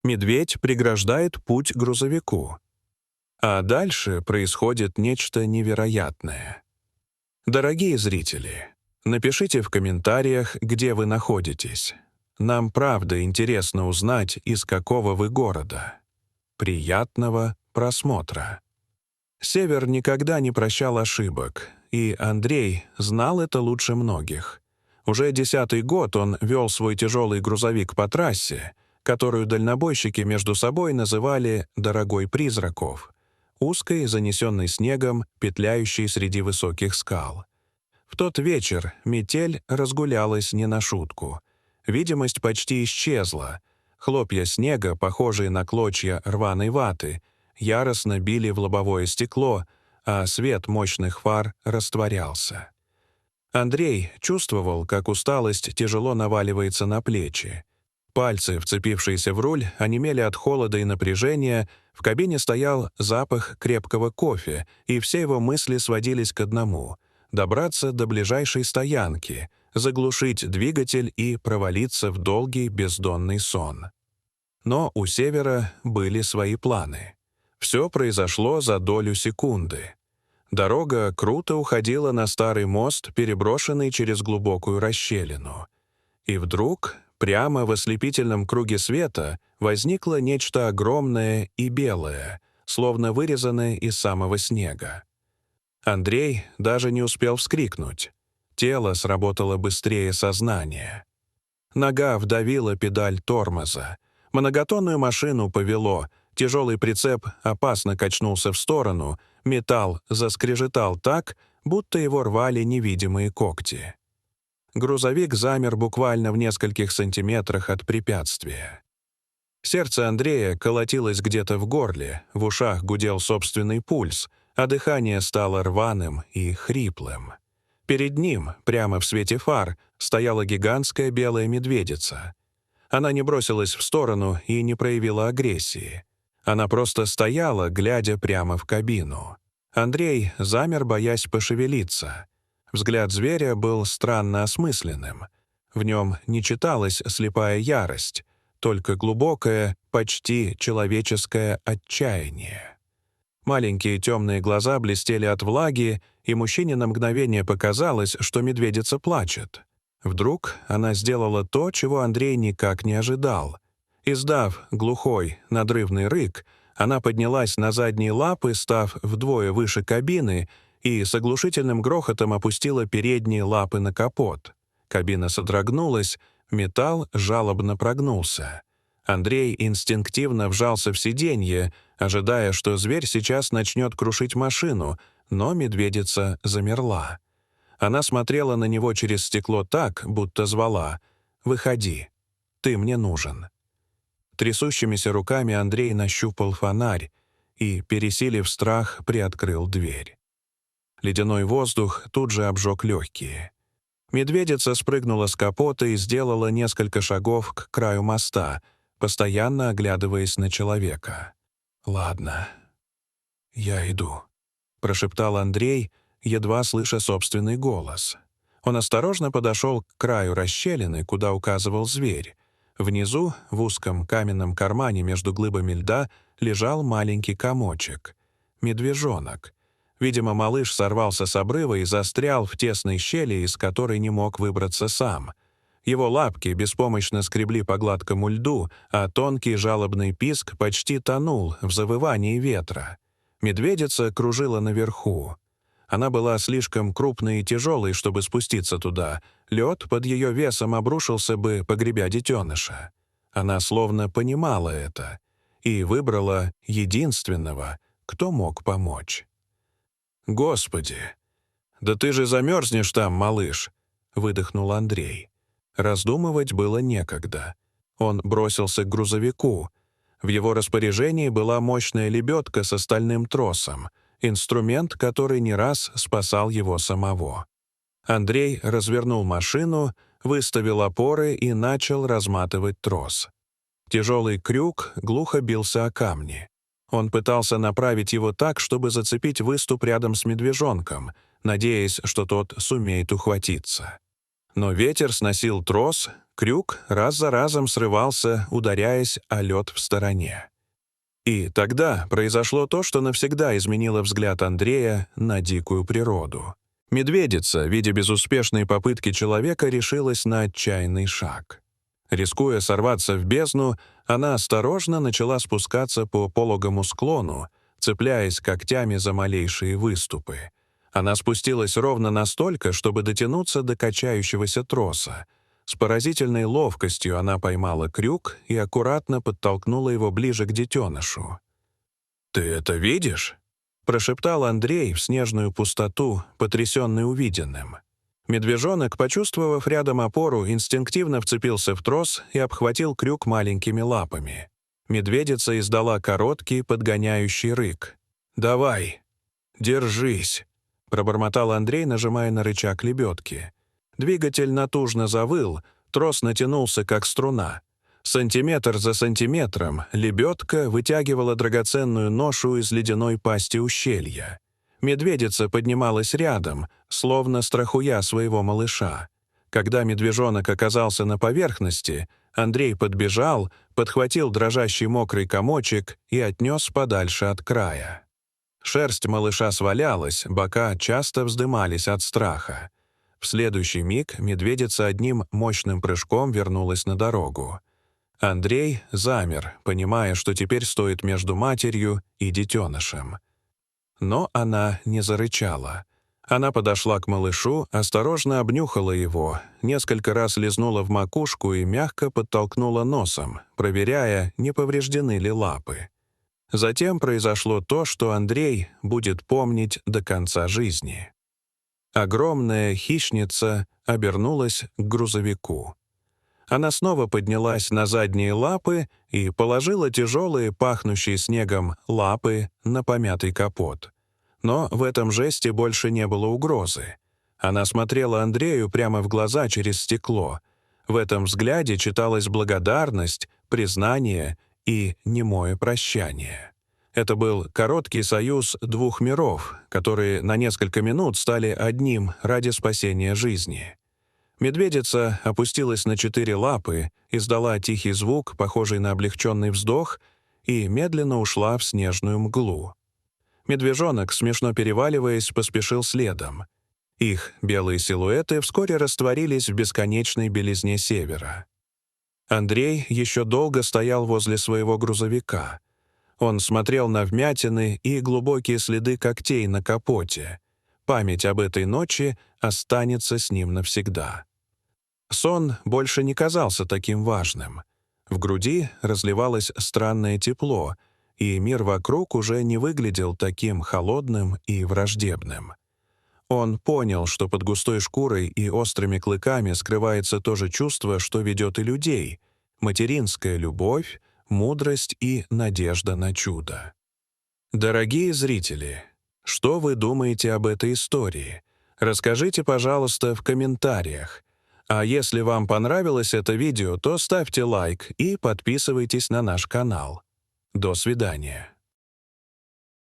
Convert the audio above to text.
Медведь преграждает путь грузовику. А дальше происходит нечто невероятное. Дорогие зрители, напишите в комментариях, где вы находитесь. Нам правда интересно узнать, из какого вы города. Приятного просмотра. Север никогда не прощал ошибок, и Андрей знал это лучше многих. Уже 10-й год он вел свой тяжелый грузовик по трассе, которую дальнобойщики между собой называли «дорогой призраков», узкой, занесенной снегом, петляющей среди высоких скал. В тот вечер метель разгулялась не на шутку. Видимость почти исчезла. Хлопья снега, похожие на клочья рваной ваты, яростно били в лобовое стекло, а свет мощных фар растворялся. Андрей чувствовал, как усталость тяжело наваливается на плечи. Пальцы, вцепившиеся в руль, онемели от холода и напряжения, в кабине стоял запах крепкого кофе, и все его мысли сводились к одному — добраться до ближайшей стоянки, заглушить двигатель и провалиться в долгий бездонный сон. Но у Севера были свои планы. Все произошло за долю секунды. Дорога круто уходила на старый мост, переброшенный через глубокую расщелину. И вдруг, прямо в ослепительном круге света, возникло нечто огромное и белое, словно вырезанное из самого снега. Андрей даже не успел вскрикнуть. Тело сработало быстрее сознания. Нога вдавила педаль тормоза. Многотонную машину повело, тяжелый прицеп опасно качнулся в сторону, металл заскрежетал так, будто его рвали невидимые когти. Грузовик замер буквально в нескольких сантиметрах от препятствия. Сердце Андрея колотилось где-то в горле, в ушах гудел собственный пульс, а дыхание стало рваным и хриплым. Перед ним, прямо в свете фар, стояла гигантская белая медведица. Она не бросилась в сторону и не проявила агрессии. Она просто стояла, глядя прямо в кабину. Андрей замер, боясь пошевелиться. Взгляд зверя был странно осмысленным. В нем не читалась слепая ярость, только глубокое, почти человеческое отчаяние. Маленькие темные глаза блестели от влаги, и мужчине на мгновение показалось, что медведица плачет. Вдруг она сделала то, чего Андрей никак не ожидал. Издав глухой, надрывный рык, она поднялась на задние лапы, став вдвое выше кабины, и с оглушительным грохотом опустила передние лапы на капот. Кабина содрогнулась, металл жалобно прогнулся. Андрей инстинктивно вжался в сиденье, ожидая, что зверь сейчас начнет крушить машину, но медведица замерла. Она смотрела на него через стекло так, будто звала: «Выходи, ты мне нужен». Трясущимися руками Андрей нащупал фонарь и, пересилив страх, приоткрыл дверь. Ледяной воздух тут же обжег легкие. Медведица спрыгнула с капота и сделала несколько шагов к краю моста, постоянно оглядываясь на человека. «Ладно, я иду», — прошептал Андрей, едва слыша собственный голос. Он осторожно подошел к краю расщелины, куда указывал зверь. Внизу, в узком каменном кармане между глыбами льда, лежал маленький комочек. Медвежонок. Видимо, малыш сорвался с обрыва и застрял в тесной щели, из которой не мог выбраться сам. Его лапки беспомощно скребли по гладкому льду, а тонкий жалобный писк почти тонул в завывании ветра. Медведица кружила наверху. Она была слишком крупной и тяжелой, чтобы спуститься туда. Лед под ее весом обрушился бы, погребя детеныша. Она словно понимала это и выбрала единственного, кто мог помочь. «Господи! Да ты же замерзнешь там, малыш!» — выдохнул Андрей. Раздумывать было некогда. Он бросился к грузовику. В его распоряжении была мощная лебедка с стальным тросом, инструмент, который не раз спасал его самого. Андрей развернул машину, выставил опоры и начал разматывать трос. Тяжелый крюк глухо бился о камни. Он пытался направить его так, чтобы зацепить выступ рядом с медвежонком, надеясь, что тот сумеет ухватиться. Но ветер сносил трос, крюк раз за разом срывался, ударяясь о лед в стороне. И тогда произошло то, что навсегда изменило взгляд Андрея на дикую природу. Медведица, видя безуспешные попытки человека, решилась на отчаянный шаг. Рискуя сорваться в бездну, она осторожно начала спускаться по пологому склону, цепляясь когтями за малейшие выступы. Она спустилась ровно настолько, чтобы дотянуться до качающегося троса. С поразительной ловкостью она поймала крюк и аккуратно подтолкнула его ближе к детенышу. «Ты это видишь?» — прошептал Андрей в снежную пустоту, потрясенный увиденным. Медвежонок, почувствовав рядом опору, инстинктивно вцепился в трос и обхватил крюк маленькими лапами. Медведица издала короткий подгоняющий рык. «Давай! Держись!» — пробормотал Андрей, нажимая на рычаг лебедки. Двигатель натужно завыл, трос натянулся, как струна. Сантиметр за сантиметром лебедка вытягивала драгоценную ношу из ледяной пасти ущелья. Медведица поднималась рядом, словно страхуя своего малыша. Когда медвежонок оказался на поверхности, Андрей подбежал, подхватил дрожащий мокрый комочек и отнес подальше от края. Шерсть малыша свалялась, бока часто вздымались от страха. В следующий миг медведица одним мощным прыжком вернулась на дорогу. Андрей замер, понимая, что теперь стоит между матерью и детенышем. Но она не зарычала. Она подошла к малышу, осторожно обнюхала его, несколько раз лизнула в макушку и мягко подтолкнула носом, проверяя, не повреждены ли лапы. Затем произошло то, что Андрей будет помнить до конца жизни. Огромная хищница обернулась к грузовику. Она снова поднялась на задние лапы и положила тяжелые, пахнущие снегом, лапы на помятый капот. Но в этом жесте больше не было угрозы. Она смотрела Андрею прямо в глаза через стекло. В этом взгляде читалась благодарность, признание и немое прощание. Это был короткий союз двух миров, которые на несколько минут стали одним ради спасения жизни. Медведица опустилась на 4 лапы, издала тихий звук, похожий на облегченный вздох, и медленно ушла в снежную мглу. Медвежонок, смешно переваливаясь, поспешил следом. Их белые силуэты вскоре растворились в бесконечной белизне севера. Андрей еще долго стоял возле своего грузовика. Он смотрел на вмятины и глубокие следы когтей на капоте. Память об этой ночи останется с ним навсегда. Сон больше не казался таким важным. В груди разливалось странное тепло, и мир вокруг уже не выглядел таким холодным и враждебным. Он понял, что под густой шкурой и острыми клыками скрывается то же чувство, что ведет и людей — материнская любовь, мудрость и надежда на чудо. Дорогие зрители, что вы думаете об этой истории? Расскажите, пожалуйста, в комментариях. А если вам понравилось это видео, то ставьте лайк и подписывайтесь на наш канал. До свидания.